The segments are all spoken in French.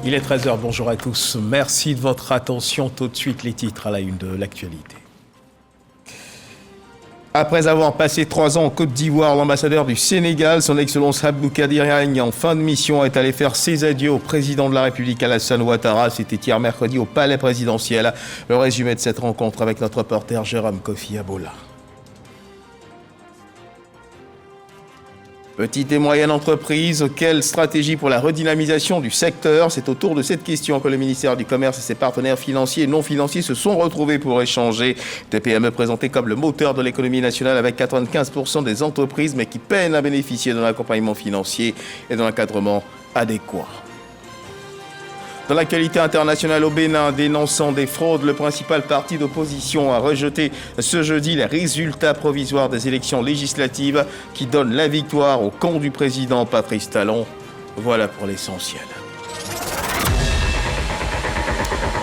Il est 13h, bonjour à tous. Merci de votre attention. Tout de suite, les titres à la une de l'actualité. Après avoir passé 3 ans en Côte d'Ivoire, l'ambassadeur du Sénégal, son Excellence Abdou Kadir Diagne, en fin de mission, est allé faire ses adieux au président de la République, Alassane Ouattara. C'était hier mercredi au Palais présidentiel. Le résumé de cette rencontre avec notre reporter Jérôme Kofi Abola. Petite et moyenne entreprise, quelle stratégie pour la redynamisation du secteur? C'est autour de cette question que le ministère du Commerce et ses partenaires financiers et non financiers se sont retrouvés pour échanger. Des PME présentées comme le moteur de l'économie nationale avec 95% des entreprises, mais qui peinent à bénéficier d'un accompagnement financier et d'un encadrement adéquat. Dans l'actualité internationale au Bénin, dénonçant des fraudes, le principal parti d'opposition a rejeté ce jeudi les résultats provisoires des élections législatives qui donnent la victoire au camp du président Patrice Talon. Voilà pour l'essentiel.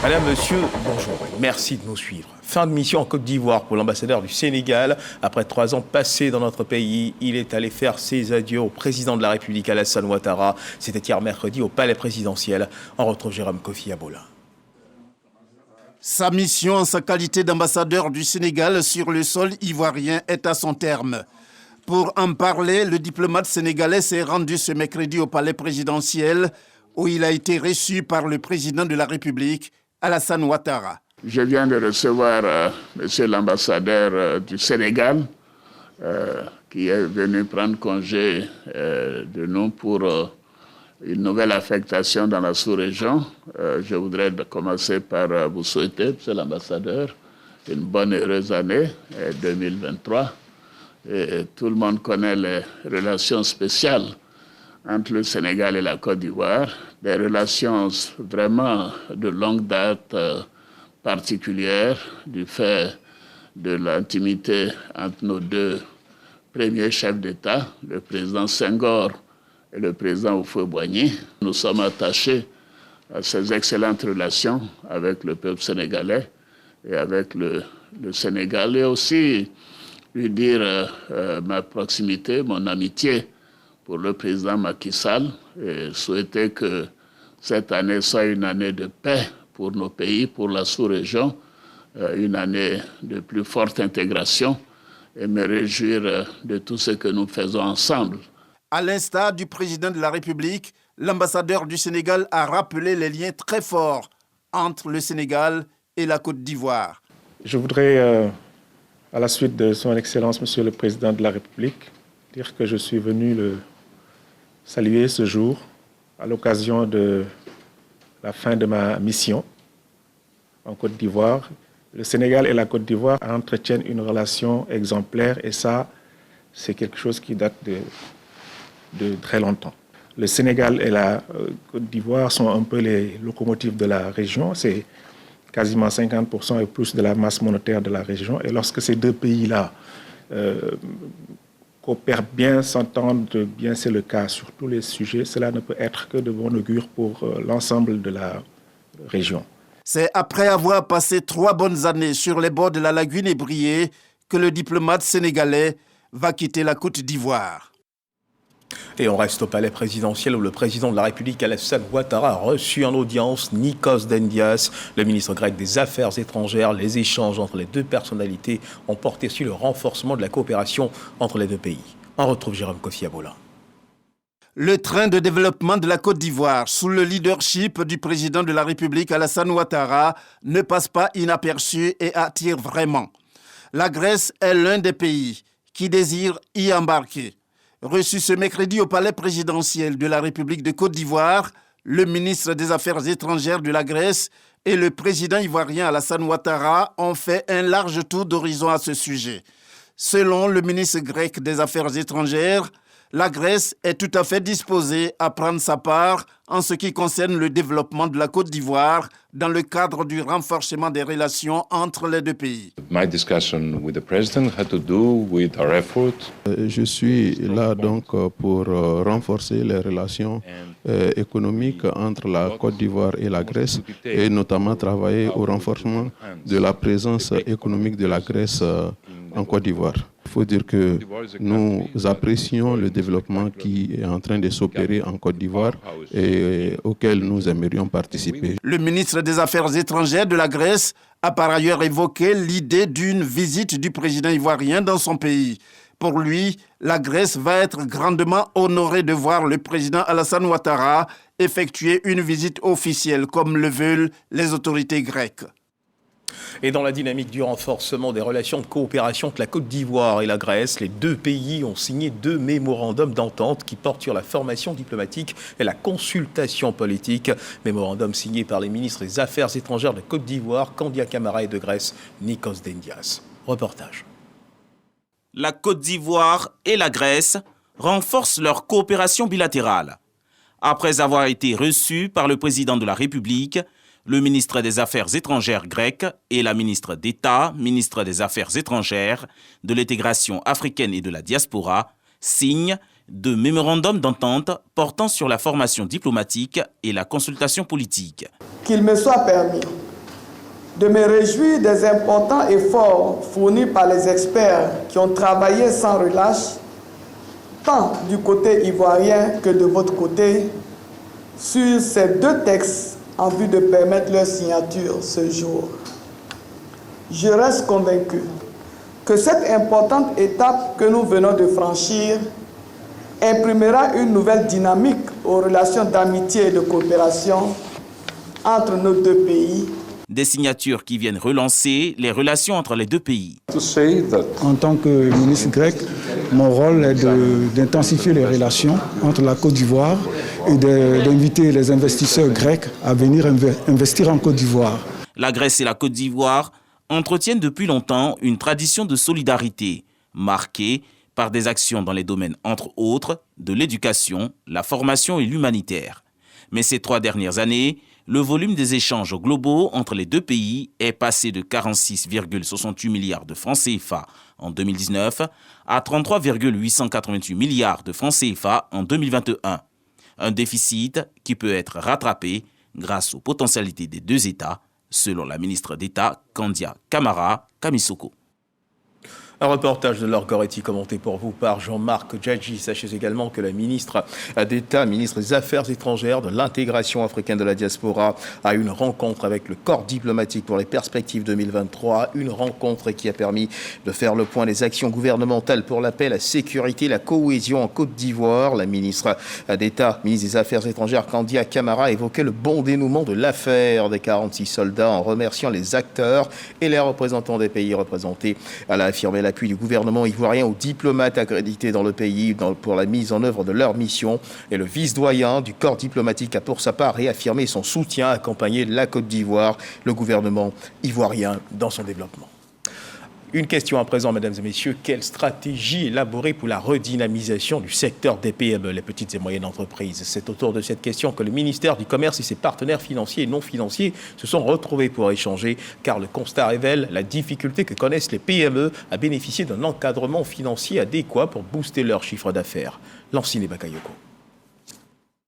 Madame, monsieur, bonjour. Merci de nous suivre. Fin de mission en Côte d'Ivoire pour l'ambassadeur du Sénégal. Après 3 ans passés dans notre pays, il est allé faire ses adieux au président de la République, Alassane Ouattara. C'était hier mercredi au Palais présidentiel. On retrouve Jérôme Kofi Abola. Sa mission en sa qualité d'ambassadeur du Sénégal sur le sol ivoirien est à son terme. Pour en parler, le diplomate sénégalais s'est rendu ce mercredi au Palais présidentiel où il a été reçu par le président de la République, Alassane Ouattara. Je viens de recevoir monsieur l'ambassadeur du Sénégal qui est venu prendre congé de nous pour une nouvelle affectation dans la sous-région. Je voudrais commencer par vous souhaiter, monsieur l'ambassadeur, une bonne et heureuse année 2023. Et tout le monde connaît les relations spéciales entre le Sénégal et la Côte d'Ivoire, des relations vraiment de longue date particulière du fait de l'intimité entre nos deux premiers chefs d'État, le président Senghor et le président Houphouët-Boigny. Nous sommes attachés à ces excellentes relations avec le peuple sénégalais et avec le Sénégal, et aussi lui dire ma proximité, mon amitié pour le président Macky Sall, et souhaiter que cette année soit une année de paix pour nos pays, pour la sous-région, une année de plus forte intégration, et me réjouir de tout ce que nous faisons ensemble. À l'instar du président de la République, l'ambassadeur du Sénégal a rappelé les liens très forts entre le Sénégal et la Côte d'Ivoire. Je voudrais, à la suite de son Excellence, Monsieur le Président de la République, dire que je suis venu le saluer ce jour à l'occasion de la fin de ma mission en Côte d'Ivoire. Le Sénégal et la Côte d'Ivoire entretiennent une relation exemplaire, et ça, c'est quelque chose qui date de très longtemps. Le Sénégal et la Côte d'Ivoire sont un peu les locomotives de la région. C'est quasiment 50% et plus de la masse monétaire de la région. Et lorsque ces deux pays-là coopèrent bien, s'entendent bien, c'est le cas sur tous les sujets, cela ne peut être que de bon augure pour l'ensemble de la région. C'est après avoir passé 3 bonnes années sur les bords de la lagune ébriée que le diplomate sénégalais va quitter la Côte d'Ivoire. Et on reste au palais présidentiel où le président de la République, Alassane Ouattara, a reçu en audience Nikos Dendias, le ministre grec des Affaires étrangères. Les échanges entre les deux personnalités ont porté sur le renforcement de la coopération entre les deux pays. On retrouve Jérôme Kofi Abola. Le train de développement de la Côte d'Ivoire, sous le leadership du président de la République, Alassane Ouattara, ne passe pas inaperçu et attire vraiment. La Grèce est l'un des pays qui désire y embarquer. Reçu ce mercredi au palais présidentiel de la République de Côte d'Ivoire, le ministre des Affaires étrangères de la Grèce et le président ivoirien Alassane Ouattara ont fait un large tour d'horizon à ce sujet. Selon le ministre grec des Affaires étrangères, la Grèce est tout à fait disposée à prendre sa part en ce qui concerne le développement de la Côte d'Ivoire dans le cadre du renforcement des relations entre les deux pays. Je suis là donc pour renforcer les relations économiques entre la Côte d'Ivoire et la Grèce, et notamment travailler au renforcement de la présence économique de la Grèce en Côte d'Ivoire. Il faut dire que nous apprécions le développement qui est en train de s'opérer en Côte d'Ivoire et auquel nous aimerions participer. Le ministre des Affaires étrangères de la Grèce a par ailleurs évoqué l'idée d'une visite du président ivoirien dans son pays. Pour lui, la Grèce va être grandement honorée de voir le président Alassane Ouattara effectuer une visite officielle, comme le veulent les autorités grecques. Et dans la dynamique du renforcement des relations de coopération entre la Côte d'Ivoire et la Grèce, les deux pays ont signé 2 mémorandums d'entente qui portent sur la formation diplomatique et la consultation politique. Mémorandum signé par les ministres des Affaires étrangères de Côte d'Ivoire, Candia Camara, et de Grèce, Nikos Dendias. Reportage. La Côte d'Ivoire et la Grèce renforcent leur coopération bilatérale. Après avoir été reçus par le président de la République, le ministre des Affaires étrangères grec et la ministre d'État, ministre des Affaires étrangères, de l'intégration africaine et de la diaspora, signent 2 mémorandums d'entente portant sur la formation diplomatique et la consultation politique. Qu'il me soit permis de me réjouir des importants efforts fournis par les experts qui ont travaillé sans relâche, tant du côté ivoirien que de votre côté, sur ces 2 textes en vue de permettre leur signature ce jour. Je reste convaincu que cette importante étape que nous venons de franchir imprimera une nouvelle dynamique aux relations d'amitié et de coopération entre nos 2 pays. Des signatures qui viennent relancer les relations entre les 2 pays. En tant que ministre grec, mon rôle est d'intensifier les relations entre la Côte d'Ivoire et d'inviter les investisseurs grecs à venir investir en Côte d'Ivoire. La Grèce et la Côte d'Ivoire entretiennent depuis longtemps une tradition de solidarité, marquée par des actions dans les domaines, entre autres, de l'éducation, la formation et l'humanitaire. Mais ces 3 dernières années, le volume des échanges globaux entre les 2 pays est passé de 46,68 milliards de francs CFA en 2019 à 33,888 milliards de francs CFA en 2021. Un déficit qui peut être rattrapé grâce aux potentialités des 2 États, selon la ministre d'État Candia Camara Kamisoko. Un reportage de Laure Goretti commenté pour vous par Jean-Marc Djadji. Sachez également que la ministre d'État, ministre des Affaires étrangères, de l'intégration africaine de la diaspora, a eu une rencontre avec le corps diplomatique pour les perspectives 2023. Une rencontre qui a permis de faire le point des actions gouvernementales pour la paix, la sécurité et la cohésion en Côte d'Ivoire. La ministre d'État, ministre des Affaires étrangères, Candia Camara, évoquait le bon dénouement de l'affaire des 46 soldats en remerciant les acteurs et les représentants des pays représentés. Elle a affirmé l'appui du gouvernement ivoirien aux diplomates accrédités dans le pays pour la mise en œuvre de leur mission. Et le vice-doyen du corps diplomatique a pour sa part réaffirmé son soutien à accompagner la Côte d'Ivoire, le gouvernement ivoirien dans son développement. Une question à présent, mesdames et messieurs. Quelle stratégie élaborer pour la redynamisation du secteur des PME, les petites et moyennes entreprises? C'est autour de cette question que le ministère du Commerce et ses partenaires financiers et non financiers se sont retrouvés pour échanger, car le constat révèle la difficulté que connaissent les PME à bénéficier d'un encadrement financier adéquat pour booster leur chiffre d'affaires. Lancine Bakayoko.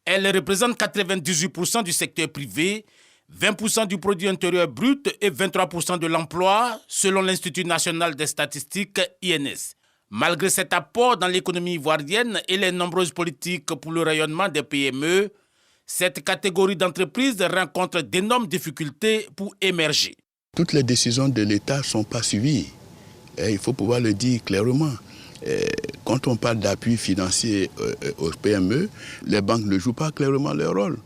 Elles représentent 98% du secteur privé, 20% du produit intérieur brut et 23% de l'emploi, selon l'Institut national des statistiques, INS. Malgré cet apport dans l'économie ivoirienne et les nombreuses politiques pour le rayonnement des PME, cette catégorie d'entreprises rencontre d'énormes difficultés pour émerger. Toutes les décisions de l'État ne sont pas suivies. Et il faut pouvoir le dire clairement. Quand on parle d'appui financier aux PME, les banques ne jouent pas clairement leur rôle.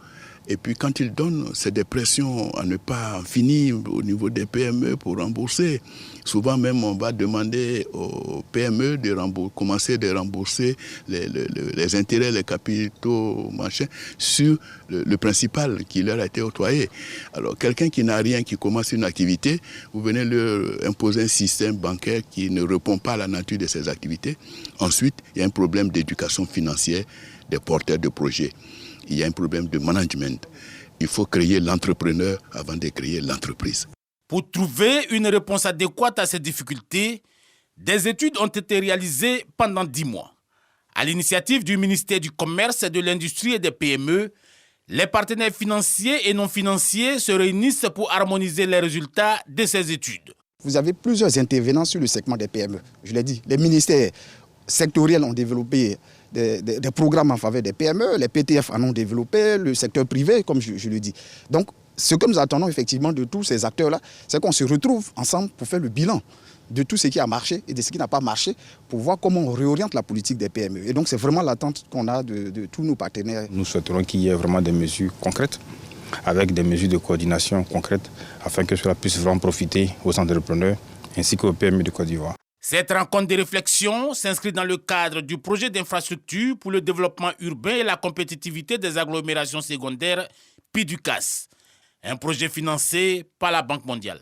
Et puis quand ils donnent, c'est des pressions à ne pas finir au niveau des PME pour rembourser. Souvent même, on va demander aux PME de commencer à rembourser les intérêts, les capitaux, machin, sur le principal qui leur a été octroyé. Alors quelqu'un qui n'a rien, qui commence une activité, vous venez leur imposer un système bancaire qui ne répond pas à la nature de ses activités. Ensuite, il y a un problème d'éducation financière des porteurs de projets. Il y a un problème de management. Il faut créer l'entrepreneur avant de créer l'entreprise. Pour trouver une réponse adéquate à ces difficultés, des études ont été réalisées pendant 10 mois. À l'initiative du ministère du Commerce, de l'Industrie et des PME, les partenaires financiers et non financiers se réunissent pour harmoniser les résultats de ces études. vous avez plusieurs intervenants sur le segment des PME. Je l'ai dit, les ministères sectoriels ont développé des programmes en faveur des PME, les PTF en ont développé, le secteur privé, comme je le dis. Donc, ce que nous attendons effectivement de tous ces acteurs-là, c'est qu'on se retrouve ensemble pour faire le bilan de tout ce qui a marché et de ce qui n'a pas marché, pour voir comment on réoriente la politique des PME. Et donc, c'est vraiment l'attente qu'on a de tous nos partenaires. Nous souhaiterons qu'il y ait vraiment des mesures concrètes, avec des mesures de coordination concrètes, afin que cela puisse vraiment profiter aux entrepreneurs ainsi qu'aux PME de Côte d'Ivoire. Cette rencontre de réflexion s'inscrit dans le cadre du projet d'infrastructure pour le développement urbain et la compétitivité des agglomérations secondaires, PIDUCAS, un projet financé par la Banque mondiale.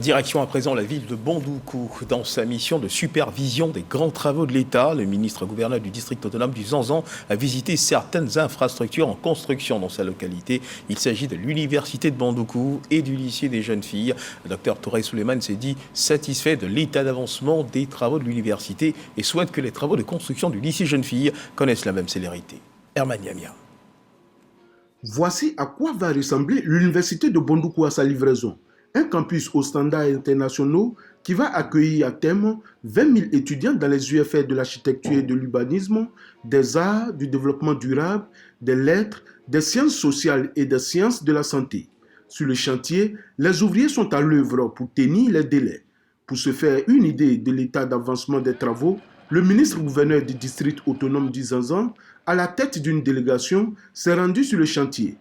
Direction à présent la ville de Bondoukou. Dans sa mission de supervision des grands travaux de l'État, le ministre-gouverneur du district autonome du Zanzan a visité certaines infrastructures en construction dans sa localité. Il s'agit de l'université de Bondoukou et du lycée des jeunes filles. Le docteur Touré Souleymane s'est dit satisfait de l'état d'avancement des travaux de l'université et souhaite que les travaux de construction du lycée jeunes filles connaissent la même célérité. Herman Yamia. Voici à quoi va ressembler l'université de Bondoukou à sa livraison. Un campus aux standards internationaux qui va accueillir à terme 20 000 étudiants dans les UFR de l'architecture et de l'urbanisme, des arts, du développement durable, des lettres, des sciences sociales et des sciences de la santé. Sur le chantier, les ouvriers sont à l'œuvre pour tenir les délais. Pour se faire une idée de l'état d'avancement des travaux, le ministre-gouverneur du district autonome du Zanzan, à la tête d'une délégation, s'est rendu sur le chantier.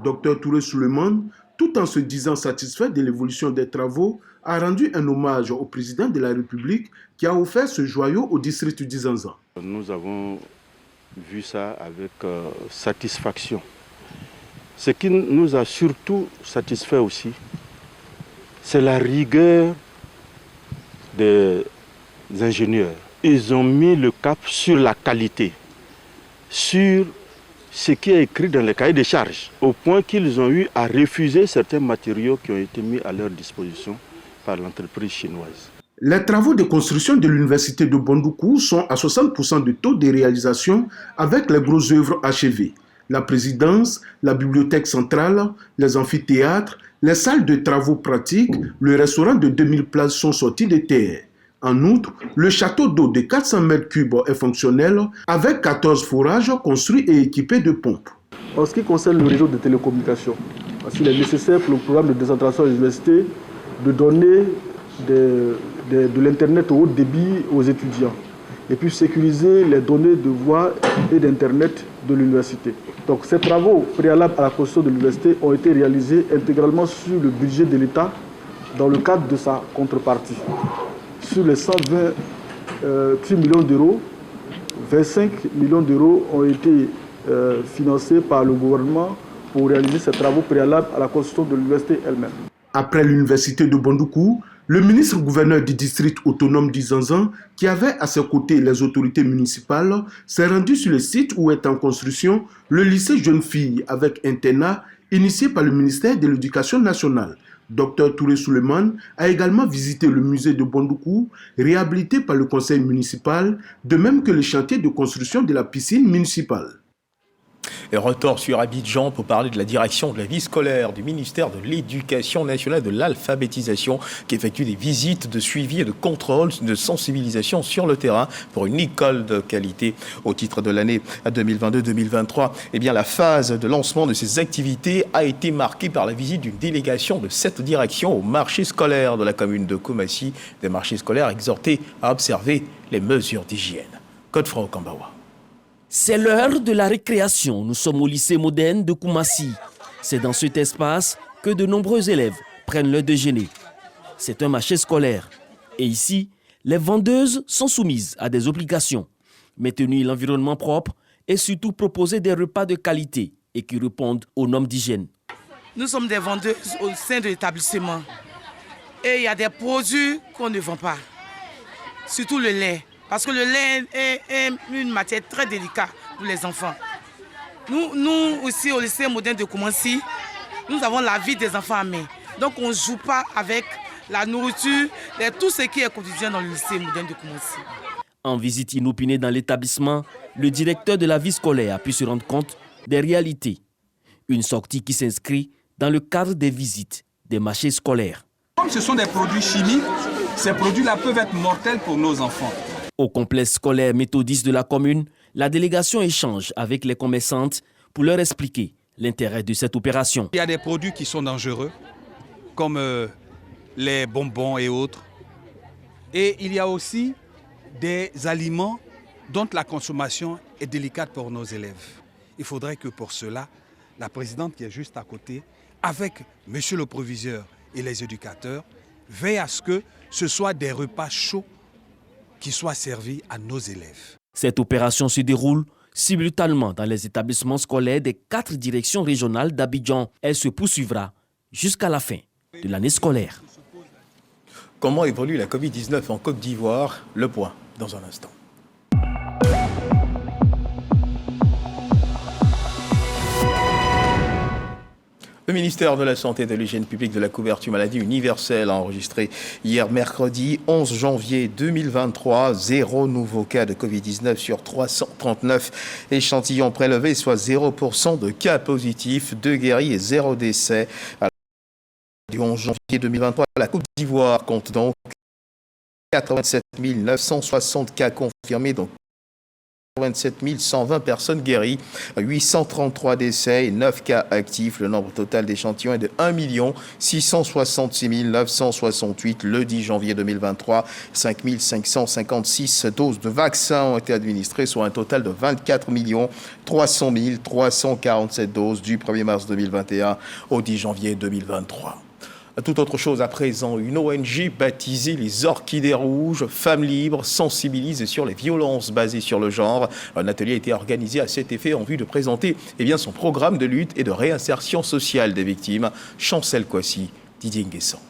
Dr Touré Souleymane, tout en se disant satisfait de l'évolution des travaux, a rendu un hommage au président de la République qui a offert ce joyau au district du Zanzan. Nous avons vu ça avec satisfaction. Ce qui nous a surtout satisfait aussi, c'est la rigueur des ingénieurs. Ils ont mis le cap sur la qualité, sur ce qui est écrit dans les cahiers de charges, au point qu'ils ont eu à refuser certains matériaux qui ont été mis à leur disposition par l'entreprise chinoise. Les travaux de construction de l'université de Bondoukou sont à 60% de taux de réalisation avec les grosses œuvres achevées. La présidence, la bibliothèque centrale, les amphithéâtres, les salles de travaux pratiques, le restaurant de 2000 places sont sortis de terre. En outre, le château d'eau de 400 mètres cubes est fonctionnel avec 14 forages construits et équipés de pompes. En ce qui concerne le réseau de télécommunications, parce qu'il est nécessaire pour le programme de décentration de l'université de donner de l'Internet au haut débit aux étudiants et puis sécuriser les données de voix et d'Internet de l'université. Donc ces travaux préalables à la construction de l'université ont été réalisés intégralement sur le budget de l'État dans le cadre de sa contrepartie. Sur les 128 millions d'euros, 25 millions d'euros ont été financés par le gouvernement pour réaliser ces travaux préalables à la construction de l'université elle-même. Après l'université de Bondoukou, le ministre-gouverneur du district autonome du Zanzan, qui avait à ses côtés les autorités municipales, s'est rendu sur le site où est en construction le lycée jeunes filles avec internat initié par le ministère de l'Éducation nationale. Dr Touré Souleymane a également visité le musée de Bondoukou, réhabilité par le conseil municipal, de même que le chantier de construction de la piscine municipale. Et retour sur Abidjan pour parler de la direction de la vie scolaire du ministère de l'Éducation nationale et de l'alphabétisation qui effectue des visites de suivi et de contrôle de sensibilisation sur le terrain pour une école de qualité. Au titre de l'année 2022-2023, eh bien, la phase de lancement de ces activités a été marquée par la visite d'une délégation de cette direction au marché scolaire de la commune de Koumassi, des marchés scolaires exhortés à observer les mesures d'hygiène. Godefroy Okambawa. C'est l'heure de la récréation. Nous sommes au lycée moderne de Koumassi. C'est dans cet espace que de nombreux élèves prennent leur déjeuner. C'est un marché scolaire. Et ici, les vendeuses sont soumises à des obligations. Maintenir l'environnement propre et surtout proposer des repas de qualité et qui répondent aux normes d'hygiène. Nous sommes des vendeuses au sein de l'établissement. Et il y a des produits qu'on ne vend pas. Surtout le lait. Parce que le lait est une matière très délicate pour les enfants. Nous aussi, au lycée moderne de Koumassi, nous avons la vie des enfants à main. Donc on ne joue pas avec la nourriture, tout ce qui est quotidien dans le lycée moderne de Koumassi. En visite inopinée dans l'établissement, le directeur de la vie scolaire a pu se rendre compte des réalités. Une sortie qui s'inscrit dans le cadre des visites des marchés scolaires. Comme ce sont des produits chimiques, ces produits-là peuvent être mortels pour nos enfants. Au complexe scolaire méthodiste de la commune, la délégation échange avec les commerçantes pour leur expliquer l'intérêt de cette opération. Il y a des produits qui sont dangereux, comme les bonbons et autres. Et il y a aussi des aliments dont la consommation est délicate pour nos élèves. Il faudrait que pour cela, la présidente qui est juste à côté, avec monsieur le proviseur et les éducateurs, veille à ce que ce soit des repas chauds qui soient servis à nos élèves. Cette opération se déroule simultanément dans les établissements scolaires des 4 directions régionales d'Abidjan. Elle se poursuivra jusqu'à la fin de l'année scolaire. Comment évolue la Covid-19 en Côte d'Ivoire? Le point dans un instant. Le ministère de la Santé et de l'Hygiène publique de la couverture maladie universelle a enregistré hier mercredi 11 janvier 2023 0 nouveaux cas de Covid-19 sur 339 échantillons prélevés, soit 0% de cas positifs, 2 guéris et 0 décès. Du 11 janvier 2023, la Côte d'Ivoire compte donc 87 960 cas confirmés, donc 27 120 personnes guéries, 833 décès et 9 cas actifs. Le nombre total d'échantillons est de 1 666 968 le 10 janvier 2023. 5 556 doses de vaccins ont été administrées, soit un total de 24 300 347 doses du 1er mars 2021 au 10 janvier 2023. Tout autre chose à présent, une ONG baptisée les Orchidées Rouges, Femmes Libres, sensibilise sur les violences basées sur le genre. Un atelier a été organisé à cet effet en vue de présenter son programme de lutte et de réinsertion sociale des victimes. Chancel Kouassi, Didier Nguessan.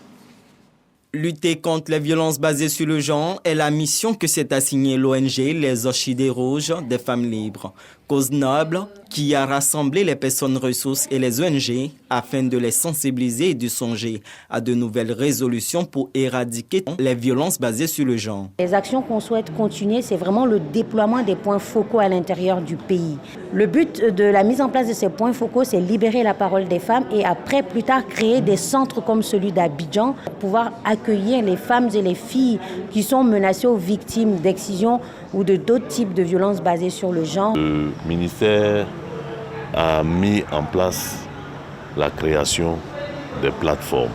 Lutter contre les violences basées sur le genre est la mission que s'est assignée l'ONG Les Orchidées Rouges des Femmes Libres. Cause noble qui a rassemblé les personnes ressources et les ONG afin de les sensibiliser et de songer à de nouvelles résolutions pour éradiquer les violences basées sur le genre. Les actions qu'on souhaite continuer, c'est vraiment le déploiement des points focaux à l'intérieur du pays. Le but de la mise en place de ces points focaux, c'est libérer la parole des femmes et après, plus tard, créer des centres comme celui d'Abidjan pour pouvoir accueillir les femmes et les filles qui sont menacées ou victimes d'excision ou de d'autres types de violences basées sur le genre. Le ministère a mis en place la création des plateformes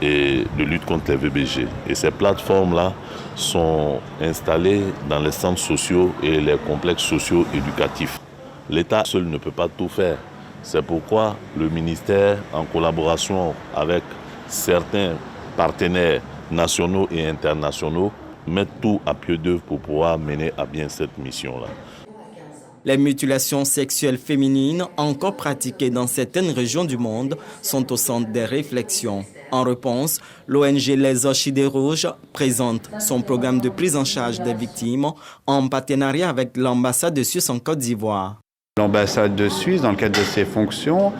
et de lutte contre les VBG. Et ces plateformes-là sont installées dans les centres sociaux et les complexes sociaux éducatifs. L'État seul ne peut pas tout faire. C'est pourquoi le ministère, en collaboration avec certains partenaires nationaux et internationaux, met tout à pied d'œuvre pour pouvoir mener à bien cette mission-là. Les mutilations sexuelles féminines, encore pratiquées dans certaines régions du monde, sont au centre des réflexions. En réponse, l'ONG Les Orchidées Rouges présente son programme de prise en charge des victimes en partenariat avec l'ambassade de Suisse en Côte d'Ivoire. L'ambassade de Suisse, dans le cadre de ses fonctions,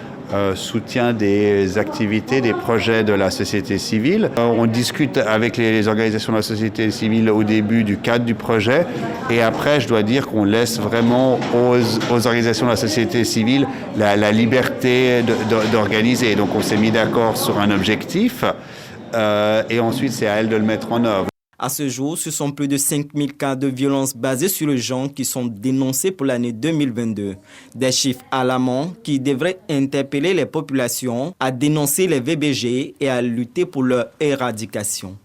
soutient des activités, des projets de la société civile. On discute avec les organisations de la société civile au début du cadre du projet et après, je dois dire qu'on laisse vraiment aux organisations de la société civile la liberté d'organiser. Donc on s'est mis d'accord sur un objectif et ensuite c'est à elles de le mettre en œuvre. À ce jour, ce sont plus de 5000 cas de violences basées sur le genre qui sont dénoncés pour l'année 2022. Des chiffres alarmants qui devraient interpeller les populations à dénoncer les VBG et à lutter pour leur éradication.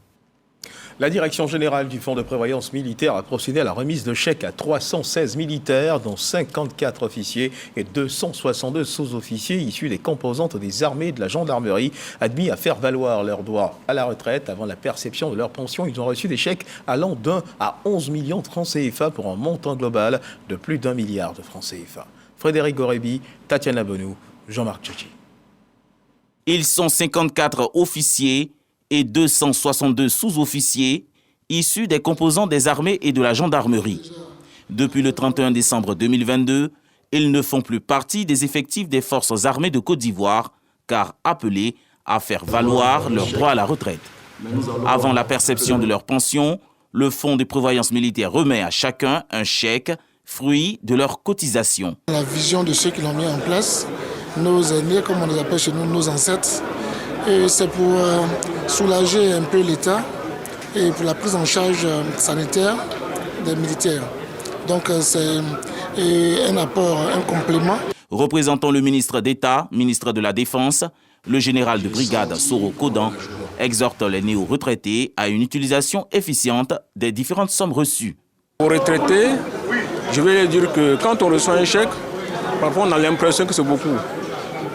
La Direction générale du Fonds de prévoyance militaire a procédé à la remise de chèques à 316 militaires, dont 54 officiers et 262 sous-officiers issus des composantes des armées et de la gendarmerie, admis à faire valoir leurs droits à la retraite avant la perception de leur pension. Ils ont reçu des chèques allant d'1 à 11 millions de francs CFA pour un montant global de plus d'1 milliard de francs CFA. Frédéric Gorebi, Tatiana Bonou, Jean-Marc Tchétchi. Ils sont 54 officiers et 262 sous-officiers issus des composants des armées et de la gendarmerie. Depuis le 31 décembre 2022, ils ne font plus partie des effectifs des forces armées de Côte d'Ivoire, car appelés à faire valoir leur droit à la retraite. Avant la perception de leur pension, le Fonds de prévoyance militaire remet à chacun un chèque, fruit de leur cotisation. La vision de ceux qui l'ont mis en place, nos aînés, comme on les appelle chez nous, nos ancêtres, C'est pour soulager un peu l'État et pour la prise en charge sanitaire des militaires. Donc c'est un apport, un complément. Représentant le ministre d'État, ministre de la Défense, le général de brigade Soro Kodan exhorte les néo-retraités à une utilisation efficiente des différentes sommes reçues. Aux retraités, je vais leur dire que quand on reçoit un chèque, parfois on a l'impression que c'est beaucoup.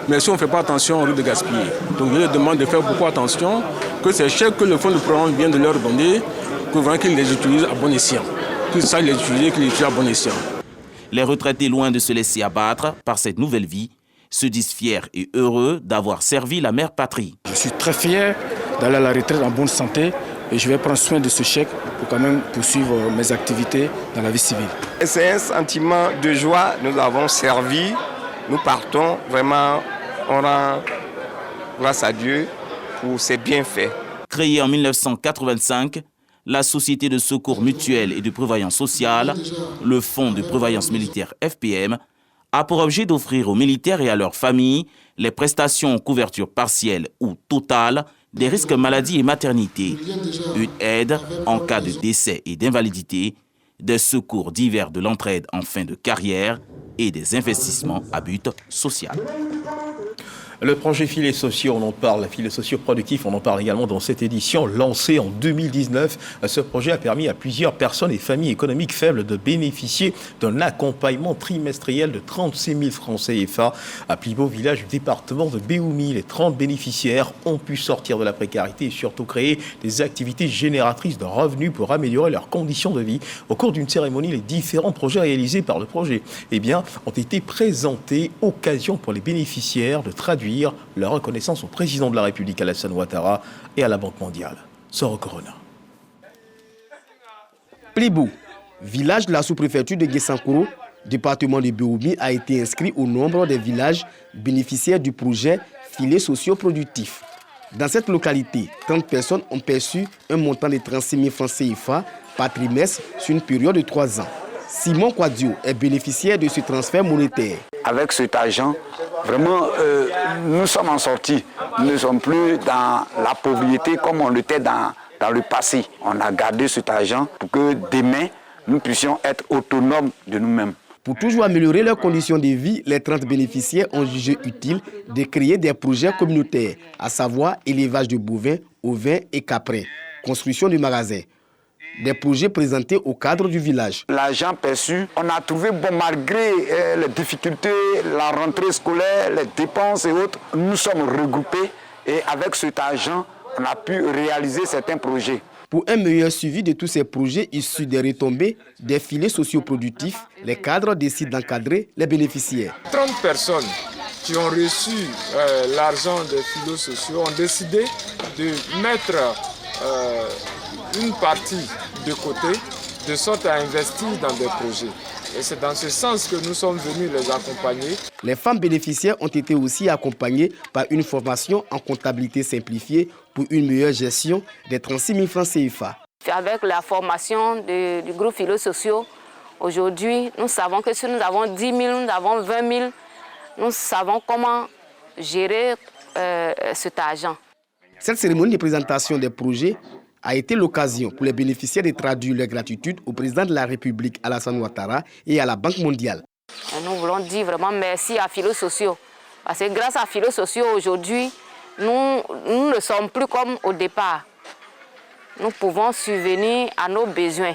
Mais si on ne fait pas attention, on risque de gaspiller. Donc je leur demande de faire beaucoup attention, que ces chèques que le fonds de programme vient de leur donner, qu'ils les utilisent à bon escient. Qu'ils sachent les utiliser, qu'ils les utilisent à bon escient. Les retraités, loin de se laisser abattre par cette nouvelle vie, se disent fiers et heureux d'avoir servi la mère patrie. Je suis très fier d'aller à la retraite en bonne santé et je vais prendre soin de ce chèque pour quand même poursuivre mes activités dans la vie civile. C'est un sentiment de joie, nous avons servi, nous partons, vraiment, on rend grâce à Dieu pour ses bienfaits. Créée en 1985, la Société de secours mutuel et de prévoyance sociale, le Fonds de prévoyance militaire FPM, a pour objet d'offrir aux militaires et à leurs familles les prestations en couverture partielle ou totale des risques maladie et maternité, une aide en cas de décès et d'invalidité, des secours divers de l'entraide en fin de carrière et des investissements à but social. Le projet Filets sociaux, on en parle, filets sociaux productifs, on en parle également dans cette édition lancée en 2019. Ce projet a permis à plusieurs personnes et familles économiques faibles de bénéficier d'un accompagnement trimestriel de 36 000 francs CFA. À Plibeau, village du département de Béoumi, les 30 bénéficiaires ont pu sortir de la précarité et surtout créer des activités génératrices de revenus pour améliorer leurs conditions de vie. Au cours d'une cérémonie, les différents projets réalisés par le projet ont été présentés, occasion pour les bénéficiaires de traduire leur reconnaissance au président de la République Alassane Ouattara et à la Banque mondiale. Soro Corona. Plibeau, village de la sous-préfecture de Guessankoro, département de Béoumi, a été inscrit au nombre des villages bénéficiaires du projet Filets sociaux productifs. Dans cette localité, 30 personnes ont perçu un montant de 36 000 francs CFA par trimestre sur une période de 3 ans. Simon Quadio est bénéficiaire de ce transfert monétaire. Avec cet argent, vraiment, nous sommes en sortie. Nous ne sommes plus dans la pauvreté comme on l'était dans le passé. On a gardé cet argent pour que demain, nous puissions être autonomes de nous-mêmes. Pour toujours améliorer leurs conditions de vie, les 30 bénéficiaires ont jugé utile de créer des projets communautaires, à savoir élevage de bovins, ovins et caprins, construction de magasins. Des projets présentés au cadre du village. L'argent perçu, on a trouvé, malgré les difficultés, la rentrée scolaire, les dépenses et autres, nous sommes regroupés et avec cet argent, on a pu réaliser certains projets. Pour un meilleur suivi de tous ces projets issus des retombées des filets socioproductifs, les cadres décident d'encadrer les bénéficiaires. 30 personnes qui ont reçu l'argent des filets sociaux ont décidé de mettre une partie de côté, de sorte à investir dans des projets. Et c'est dans ce sens que nous sommes venus les accompagner. Les femmes bénéficiaires ont été aussi accompagnées par une formation en comptabilité simplifiée pour une meilleure gestion des 36 000 francs CFA. Avec la formation du groupe Filets sociaux, aujourd'hui, nous savons que si nous avons 10 000, nous avons 20 000, nous savons comment gérer cet argent. Cette cérémonie de présentation des projets a été l'occasion pour les bénéficiaires de traduire leur gratitude au président de la République Alassane Ouattara et à la Banque mondiale. Nous voulons dire vraiment merci à Filets sociaux. Parce que grâce à Filets sociaux, aujourd'hui, nous ne sommes plus comme au départ. Nous pouvons subvenir à nos besoins.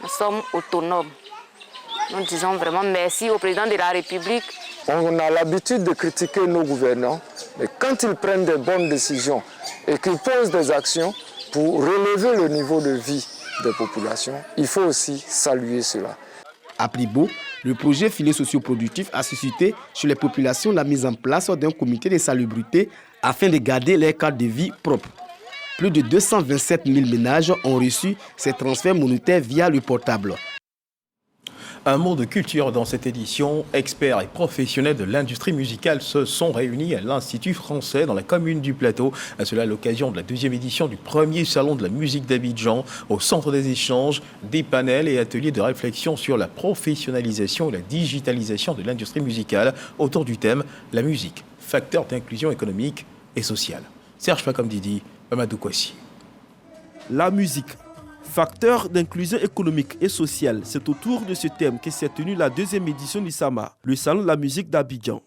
Nous sommes autonomes. Nous disons vraiment merci au président de la République. On a l'habitude de critiquer nos gouvernants, mais quand ils prennent de bonnes décisions et qu'ils posent des actions pour relever le niveau de vie des populations, il faut aussi saluer cela. À Plibeau, le projet Filets socioproductifs a suscité chez les populations la mise en place d'un comité de salubrité afin de garder leur cadre de vie propre. Plus de 227 000 ménages ont reçu ces transferts monétaires via le portable. Un mot de culture dans cette édition. Experts et professionnels de l'industrie musicale se sont réunis à l'Institut français dans la commune du Plateau. Cela à l'occasion de la 2e édition du premier salon de la musique d'Abidjan. Au centre des échanges, des panels et ateliers de réflexion sur la professionnalisation et la digitalisation de l'industrie musicale autour du thème « La musique, facteur d'inclusion économique et sociale ». Serge Fakam Didi, Amadou Kwasi. La musique, facteur d'inclusion économique et sociale, c'est autour de ce thème que s'est tenue la 2e édition du SAMA, le Salon de la musique d'Abidjan.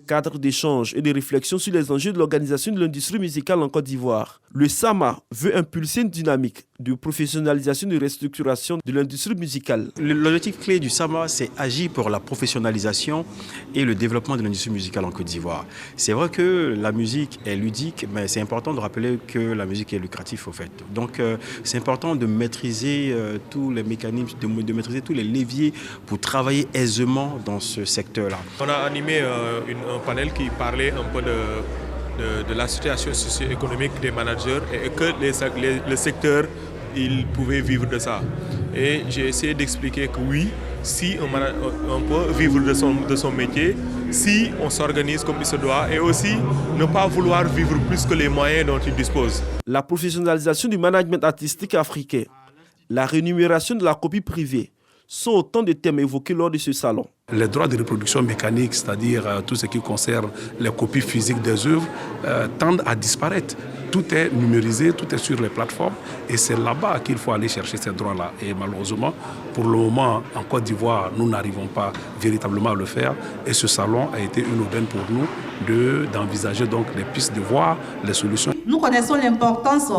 Cadre d'échange et de réflexion sur les enjeux de l'organisation de l'industrie musicale en Côte d'Ivoire. Le SAMA veut impulser une dynamique de professionnalisation et de restructuration de l'industrie musicale. L'objectif clé du SAMA, c'est agir pour la professionnalisation et le développement de l'industrie musicale en Côte d'Ivoire. C'est vrai que la musique est ludique, mais c'est important de rappeler que la musique est lucrative au fait. Donc c'est important de maîtriser tous les mécanismes, de maîtriser tous les leviers pour travailler aisément dans ce secteur-là. On a animé un panel qui parlait un peu de la situation socio-économique des managers et que le secteur, il pouvait vivre de ça. Et j'ai essayé d'expliquer que oui, si on peut vivre de son métier, si on s'organise comme il se doit et aussi ne pas vouloir vivre plus que les moyens dont il dispose. La professionnalisation du management artistique africain, la rémunération de la copie privée sont autant de thèmes évoqués lors de ce salon. Les droits de reproduction mécanique, c'est-à-dire tout ce qui concerne les copies physiques des œuvres, tendent à disparaître. Tout est numérisé, tout est sur les plateformes et c'est là-bas qu'il faut aller chercher ces droits-là. Et malheureusement, pour le moment, en Côte d'Ivoire, nous n'arrivons pas véritablement à le faire. Et ce salon a été une aubaine pour nous d'envisager donc les pistes, de voir les solutions. Nous connaissons l'importance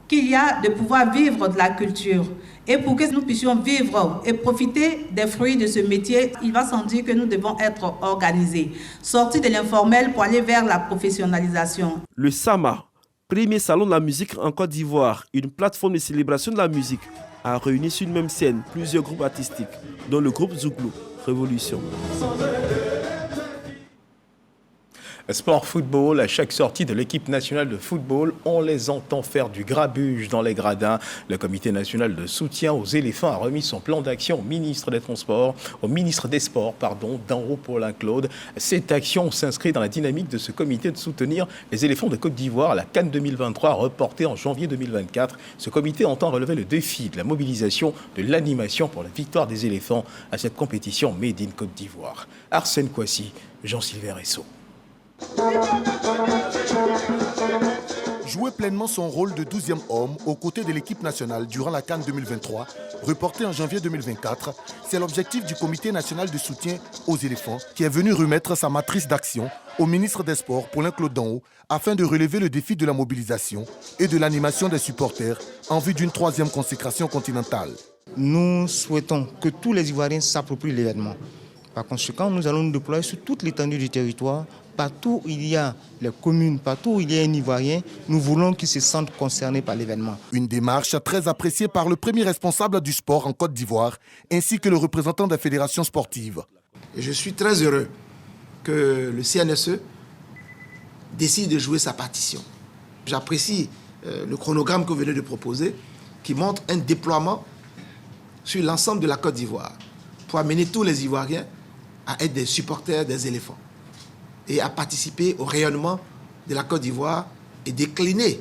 qu'il y a de pouvoir vivre de la culture. Et pour que nous puissions vivre et profiter des fruits de ce métier, il va sans dire que nous devons être organisés, sortir de l'informel pour aller vers la professionnalisation. Le SAMA, premier salon de la musique en Côte d'Ivoire, une plateforme de célébration de la musique, a réuni sur une même scène plusieurs groupes artistiques, dont le groupe Zouglou, Révolution. Sport football, à chaque sortie de l'équipe nationale de football, on les entend faire du grabuge dans les gradins. Le comité national de soutien aux éléphants a remis son plan d'action au ministre des Sports, Danro Paulin-Claude. Cette action s'inscrit dans la dynamique de ce comité de soutenir les éléphants de Côte d'Ivoire à la CAN 2023 reportée en janvier 2024. Ce comité entend relever le défi de la mobilisation de l'animation pour la victoire des éléphants à cette compétition Made in Côte d'Ivoire. Arsène Kwasi, Jean-Sylvain Ressot. Jouer pleinement son rôle de 12e homme aux côtés de l'équipe nationale durant la CAN 2023, reportée en janvier 2024, c'est l'objectif du comité national de soutien aux éléphants qui est venu remettre sa matrice d'action au ministre des Sports, Paulin-Claude Danro, afin de relever le défi de la mobilisation et de l'animation des supporters en vue d'une 3e consécration continentale. Nous souhaitons que tous les Ivoiriens s'approprient l'événement. Par conséquent, nous allons nous déployer sur toute l'étendue du territoire. Partout où il y a les communes, partout où il y a un Ivoirien, nous voulons qu'ils se sentent concernés par l'événement. Une démarche très appréciée par le premier responsable du sport en Côte d'Ivoire, ainsi que le représentant des fédérations sportives. Et je suis très heureux que le CNSE décide de jouer sa partition. J'apprécie le chronogramme que vous venez de proposer, qui montre un déploiement sur l'ensemble de la Côte d'Ivoire, pour amener tous les Ivoiriens à être des supporters des éléphants et à participer au rayonnement de la Côte d'Ivoire et décliner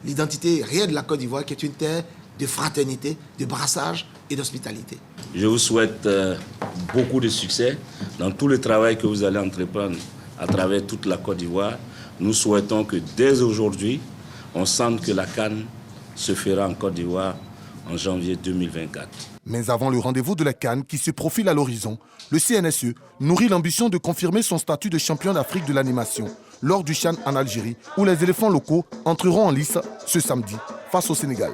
l'identité réelle de la Côte d'Ivoire, qui est une terre de fraternité, de brassage et d'hospitalité. Je vous souhaite beaucoup de succès dans tout le travail que vous allez entreprendre à travers toute la Côte d'Ivoire. Nous souhaitons que dès aujourd'hui, on sente que la CAN se fera en Côte d'Ivoire en janvier 2024. Mais avant le rendez-vous de la CAN qui se profile à l'horizon, le CNSE nourrit l'ambition de confirmer son statut de champion d'Afrique de l'animation lors du CHAN en Algérie, où les éléphants locaux entreront en lice ce samedi face au Sénégal.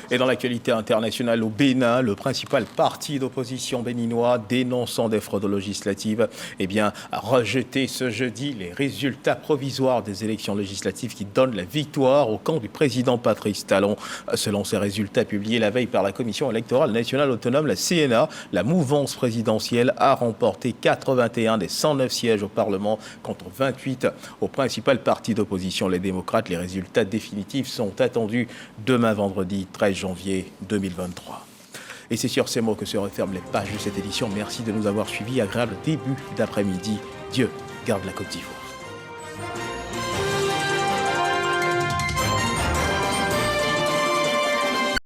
Et dans l'actualité internationale au Bénin, le principal parti d'opposition béninois dénonçant des fraudes législatives a rejeté ce jeudi les résultats provisoires des élections législatives qui donnent la victoire au camp du président Patrice Talon. Selon ces résultats publiés la veille par la Commission électorale nationale autonome, la CNA, la mouvance présidentielle a remporté 81 des 109 sièges au Parlement contre 28 au principal parti d'opposition, les démocrates. Les résultats définitifs sont attendus demain vendredi 13 janvier 2023. Et c'est sur ces mots que se referment les pages de cette édition. Merci de nous avoir suivis. Agréable début d'après-midi. Dieu garde la Côte d'Ivoire.